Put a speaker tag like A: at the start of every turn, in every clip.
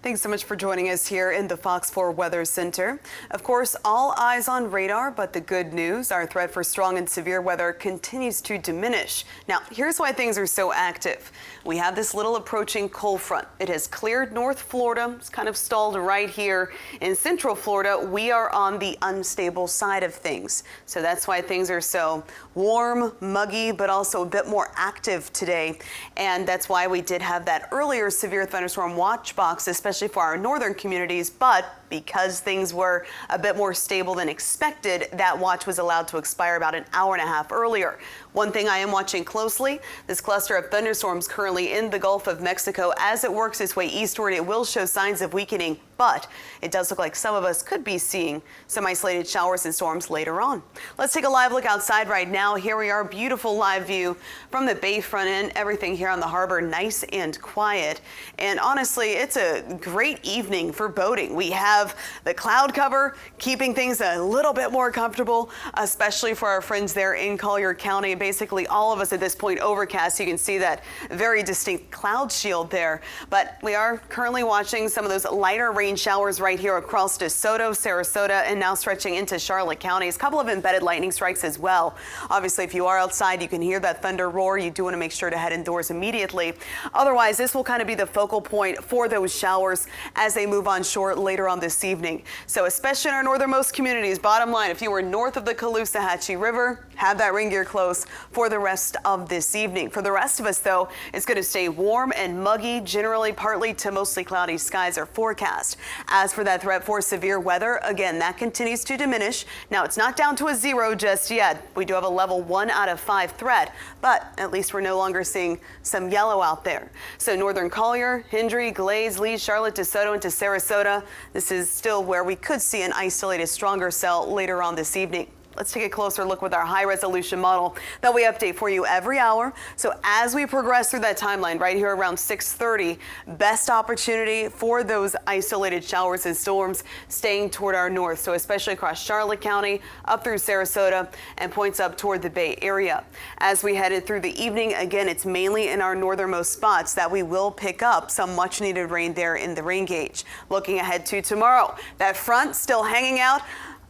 A: Thanks so much for joining us here in the Fox 4 Weather Center. Of course, all eyes on radar, but the good news, our threat for strong and severe weather continues to diminish. Now, here's why things are so active. We have this little approaching cold front. It has cleared North Florida. It's kind of stalled right here in Central Florida. We are on the unstable side of things. So that's why things are so warm, muggy, but also a bit more active today. And that's why we did have that earlier severe thunderstorm watch box, especially for our northern communities, but because things were a bit more stable than expected, that watch was allowed to expire about an hour and a half earlier. One thing I am watching closely, this cluster of thunderstorms currently in the Gulf of Mexico. As it works its way eastward, it will show signs of weakening, but it does look like some of us could be seeing some isolated showers and storms later on. Let's take a live look outside right now. Here we are, beautiful live view from the bayfront end. Everything here on the harbor nice and quiet. And honestly, it's a great evening for boating. We have the cloud cover keeping things a little bit more comfortable, especially for our friends there in Collier County. Basically all of us at this point overcast. You can see that very distinct cloud shield there, but we are currently watching some of those lighter rain showers right here across DeSoto, Sarasota, and now stretching into Charlotte counties. A couple of embedded lightning strikes as well. Obviously, if you are outside, you can hear that thunder roar. You do want to make sure to head indoors immediately. Otherwise, this will kind of be the focal point for those showers as they move on shore later on this evening. So especially in our northernmost communities, bottom line, if you were north of the Caloosahatchee River, have that rain gear close for the rest of this evening. For the rest of us, though, it's going to stay warm and muggy. Generally, partly to mostly cloudy skies are forecast. As for that threat for severe weather, again, that continues to diminish. Now, it's not down to a 0 just yet. We do have a level 1 out of 5 threat, but at least we're no longer seeing some yellow out there. So northern Collier, Hendry, Glaze, Lee, Charlotte, DeSoto, into Sarasota. This is still where we could see an isolated stronger cell later on this evening. Let's take a closer look with our high-resolution model that we update for you every hour. So as we progress through that timeline right here around 6:30, best opportunity for those isolated showers and storms staying toward our north. So especially across Charlotte County, up through Sarasota, and points up toward the Bay Area. As we headed through the evening, again, it's mainly in our northernmost spots that we will pick up some much-needed rain there in the rain gauge. Looking ahead to tomorrow, that front still hanging out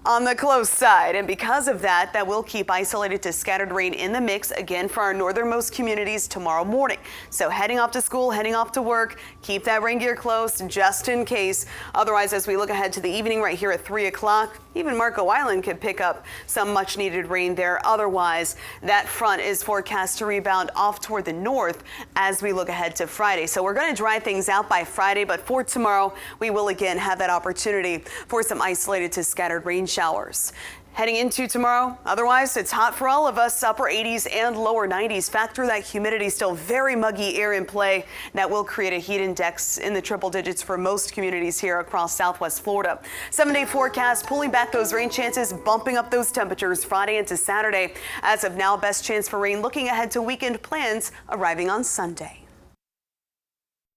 A: on the close side, and because of that, that will keep isolated to scattered rain in the mix again for our northernmost communities tomorrow morning. So heading off to school, heading off to work, keep that rain gear close just in case. Otherwise, as we look ahead to the evening right here at 3 o'clock, even Marco Island could pick up some much needed rain there. Otherwise, that front is forecast to rebound off toward the north as we look ahead to Friday. So we're going to dry things out by Friday, but for tomorrow, we will again have that opportunity for some isolated to scattered rain showers. Heading into tomorrow, otherwise, it's hot for all of us, upper 80s and lower 90s. Factor that humidity, still very muggy air in play. That will create a heat index in the triple digits for most communities here across Southwest Florida. 7-day forecast pulling back those rain chances, bumping up those temperatures Friday into Saturday. As of now, best chance for rain looking ahead to weekend plans arriving on Sunday.